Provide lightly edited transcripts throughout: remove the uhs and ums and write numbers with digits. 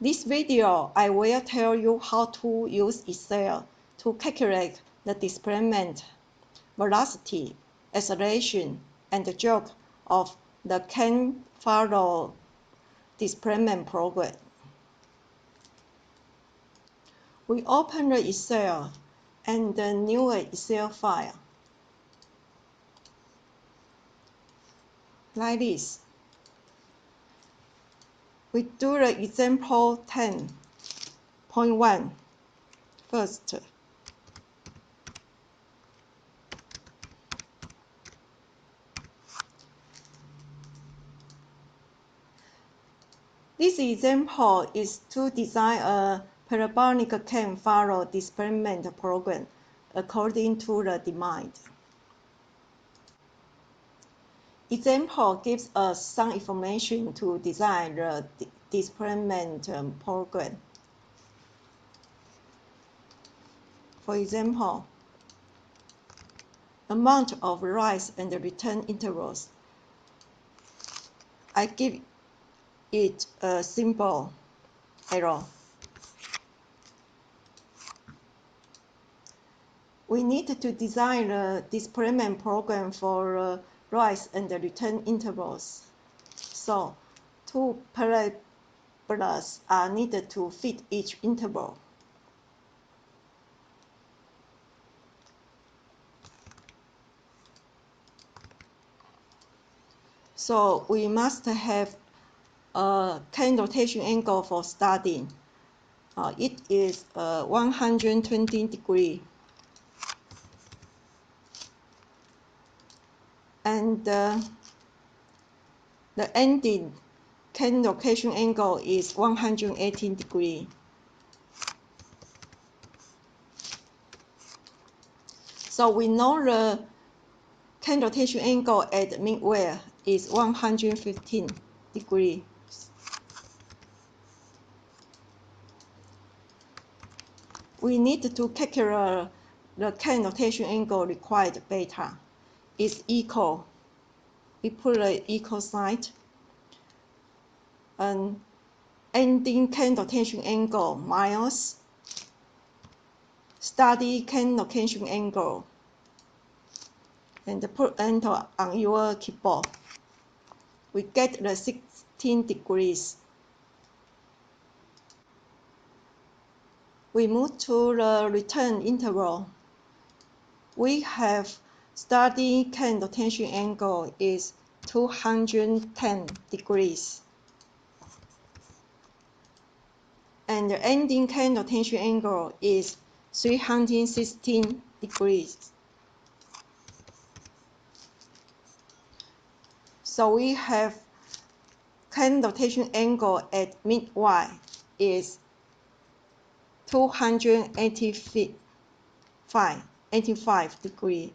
This video, I will tell you how to use Excel to calculate the displacement, velocity, acceleration, and the jog of the can furrow displacement program. We open the Excel and the new Excel file like this. We do the example 10.1 first. This example is to design a parabolic can furrow displacement program according to the demand. Example gives us some information to design the displacement program. For example, amount of rise and return intervals. I give it a simple arrow. We need to design a displacement program for rise and return intervals. So, two parabolas are needed to fit each interval. So, we must have a can rotation angle for starting. It is 120 degrees. And the ending can rotation angle is 118 degrees. So we know the can rotation angle at midway is 115 degrees. We need to calculate the can rotation angle required beta is equal. We put an equal sign. And ending can rotation angle minus starting can rotation angle. And put enter on your keyboard. We get the 16 degrees. We move to the return interval. We have starting can rotation angle is 210 degrees. And the ending can rotation angle is 316 degrees. So we have can rotation angle at mid-y is 285 degrees.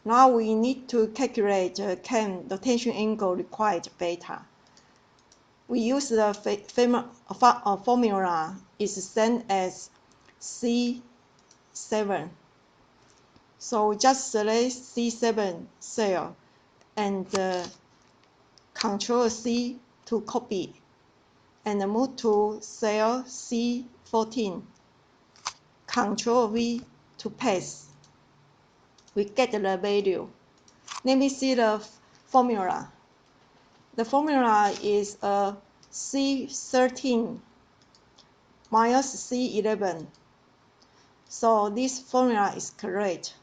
Now we need to calculate the can rotation angle required beta. We use the formula is same as C7. So just select C7 cell and Control C to copy and move to cell C14. Control V to paste. We get the value. Let me see the formula. The formula is C13 minus C11. So this formula is correct.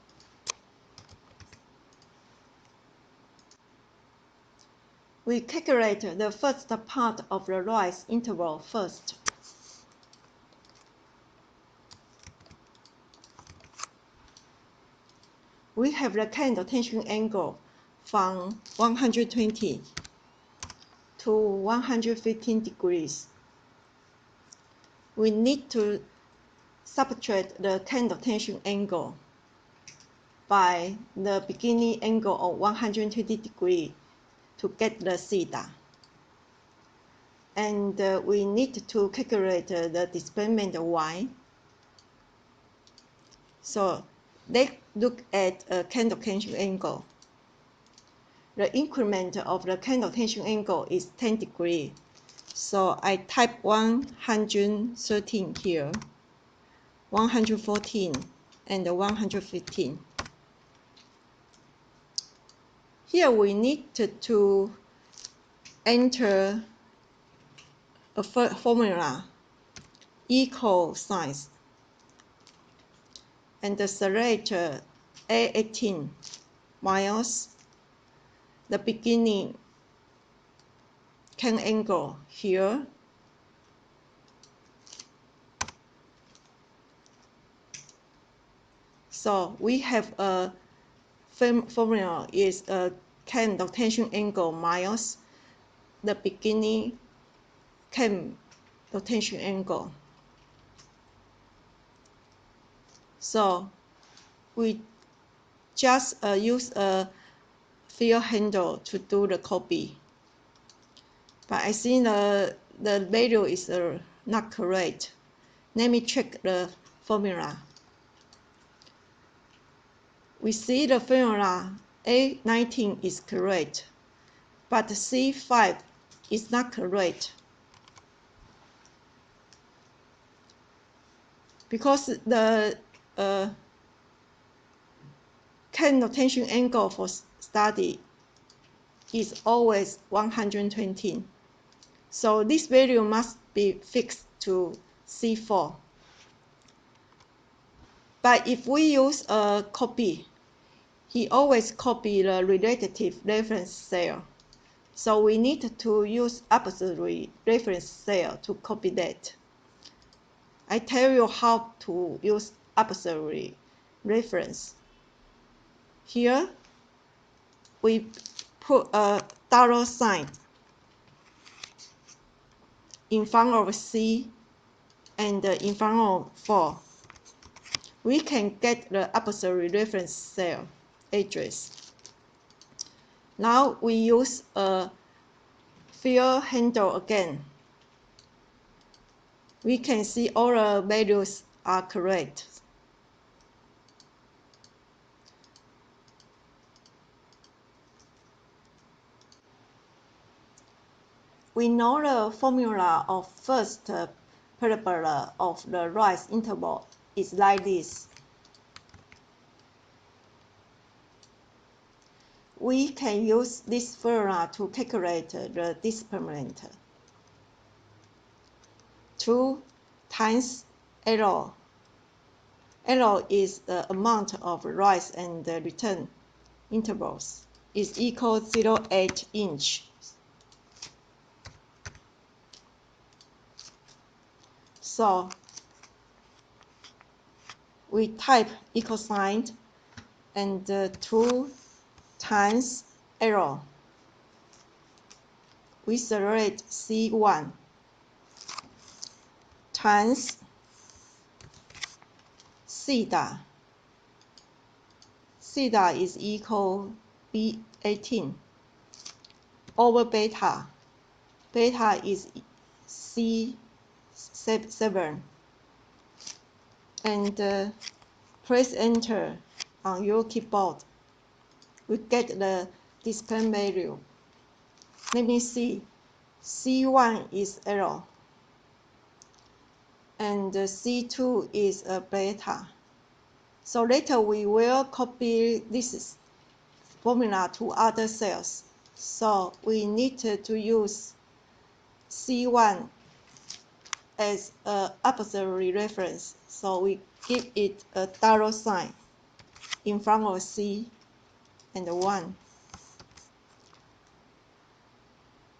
We calculate the first part of the rise interval first. We have the can rotation angle from 120 to 115 degrees. We need to subtract the can rotation angle by the beginning angle of 120 degrees to get the theta. And we need to calculate the displacement y. So let's look at a can rotation angle. the increment of the candle tension angle is 10 degrees. So I type 113 here, 114, and 115. Here we need to enter a formula, equal signs, and select A18 minus the beginning can angle here, so we have a formula is a candle tension angle minus the beginning candle tension angle. So we just use a field handle to do the copy. But I think the value is not correct. Let me check the formula. We see the formula A19 is correct, but C5 is not correct. Because the candle tension angle for study is always 120. So this value must be fixed to C4. But if we use a copy, he always copy the relative reference cell. So we need to use absolute reference cell to copy that. I tell you how to use absolute reference. Here, we put a dollar sign in front of C and in front of 4. We can get the absolute reference cell address. Now we use a field handle again. We can see all the values are correct. We know the formula of first parabola of the rise interval is like this. We can use this formula to calculate the displacement. 2 times L. L is the amount of rise and return intervals, is equal to 0.8 inch. So we type equal sign and 2 times L. We select C1 times theta. Theta is equal B18 over beta. Beta is C7. And press enter on your keyboard. We get the display value. Let me see. C1 is L. And C2 is a beta. So later we will copy this formula to other cells. So we need to use C1 as an absolute reference. So we give it a dollar sign in front of C and 1.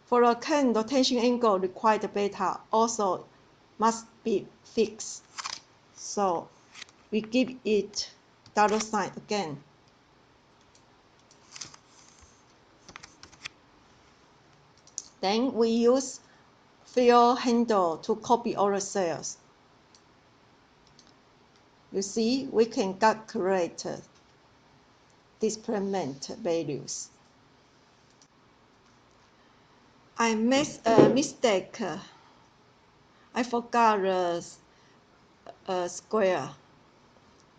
For the candle tension angle required beta also must be fixed. So we give it dollar sign again. Then we use field handle to copy all the cells. You see, we can calculate displacement values. I made a mistake. I forgot the square.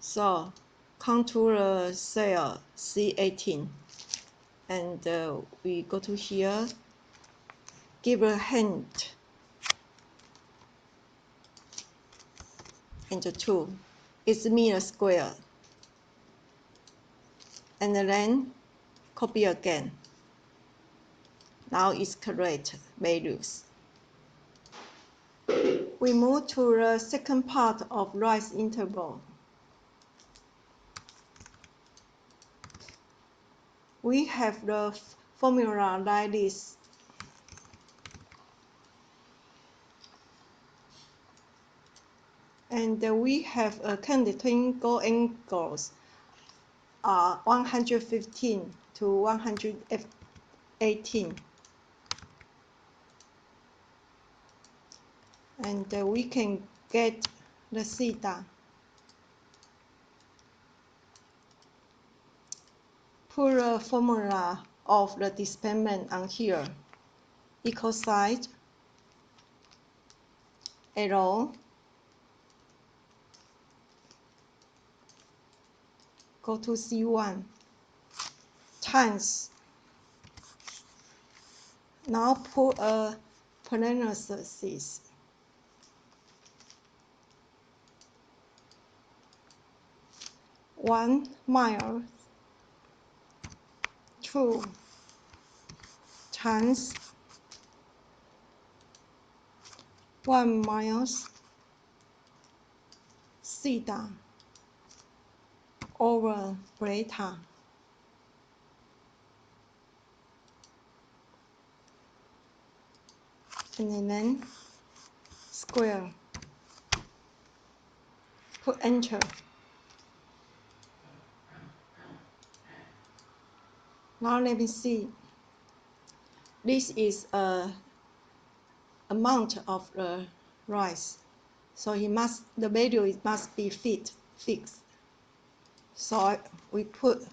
So contour the cell C18 and we go to here, give a hint, and 2. It's mirror square. And then copy again. Now it's correct values. We move to the second part of rise interval. We have the formula like this. And we have a between goal angles 115 to 118. And we can get the theta. Put the formula of the displacement on here. Equal sign, arrow, go to C1, times. Now put a parenthesis. 1 mile 2 times 1 miles theta over beta. And then square. Put enter. Now let me see. This is a amount of the rise. So the value must be fixed. So we put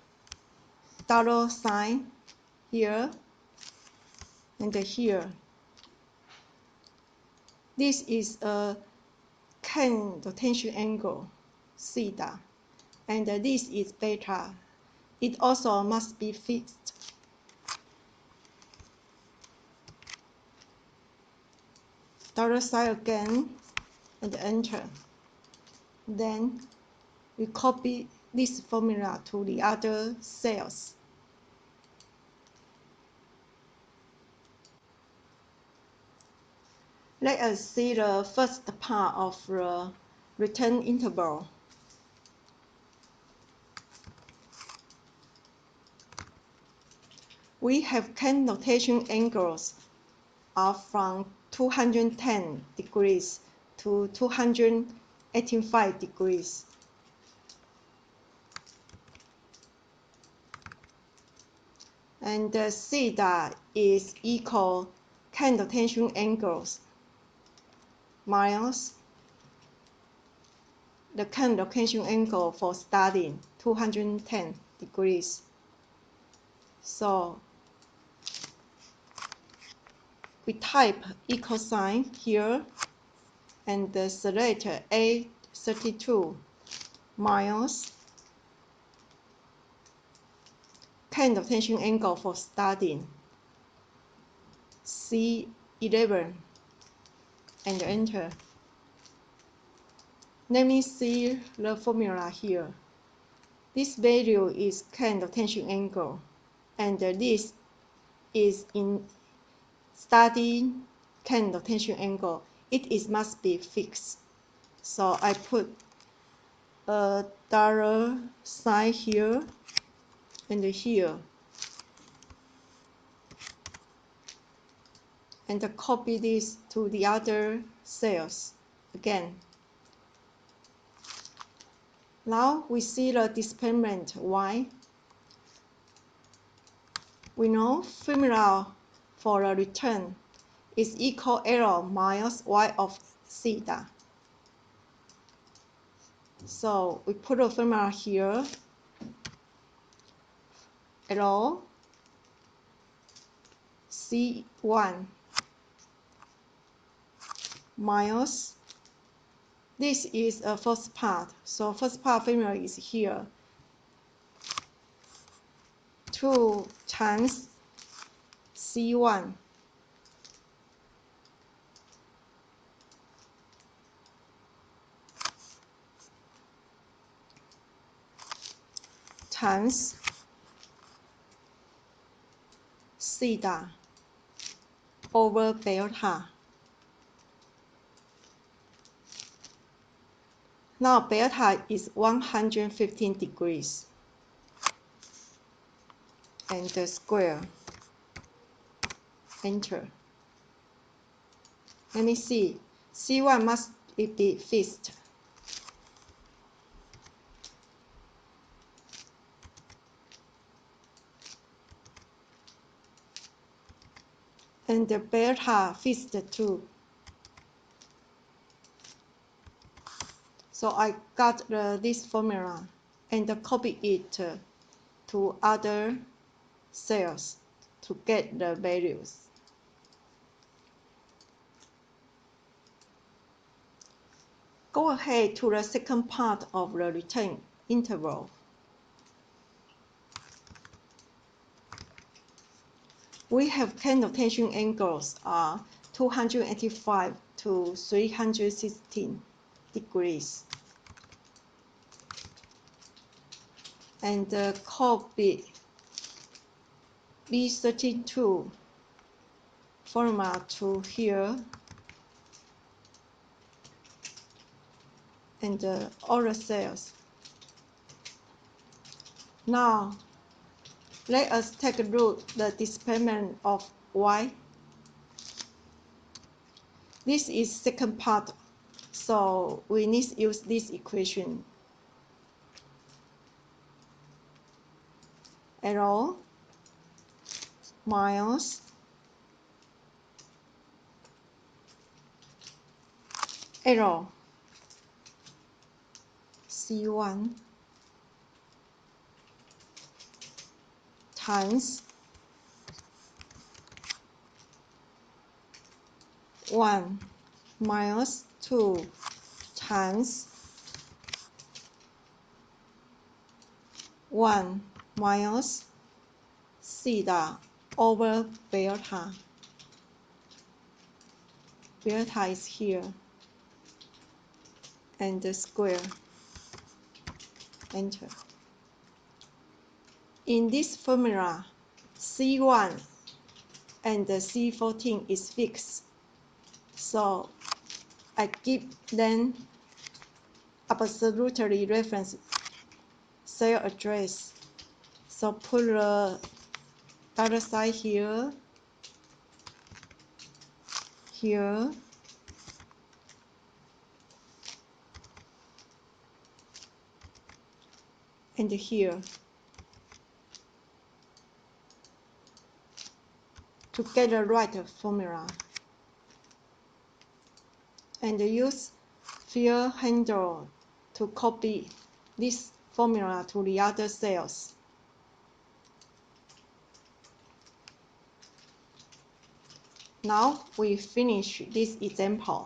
dollar sign here and here. This is a can rotation angle, theta, and this is beta. It also must be fixed. Dollar sign again and enter. Then we copy this formula to the other cells. Let us see the first part of the return interval. We have can rotation angles from 210 degrees to 285 degrees. And the theta is equal can rotation angles minus the can rotation angle for starting 210 degrees. So we type equal sign here and select A32 minus can rotation angle for starting C11 and enter. Let me see the formula here. This value is can rotation angle, and this is in starting can rotation angle. It must be fixed. So I put a dollar sign here and here, and copy this to the other cells again. Now we see the displacement y. We know formula for the return is equal L minus y of theta. So we put a formula here. L C1 minus, this is a first part, so first part formula is here, 2 times C1 times theta over beta. Now beta is 115 degrees and the square. Enter. Let me see. C1 must be fixed. And the beta fixed too. So I got this formula and copy it to other cells to get the values. Go ahead to the second part of the return interval. We have connotation angles are 285 to 316 degrees. And copy B32 formula to here. And all the cells. Now, let us take a look at the displacement of y. This is second part, so we need to use this equation. L minus L C1 times 1 minus 2 times 1 minus theta over beta. Beta is here. And the square. Enter. In this formula, C1 and C14 is fixed. So I give them absolutely reference cell address. So put the other side here, here, and here to get the right formula. And use field handle to copy this formula to the other cells. Now we finish this example.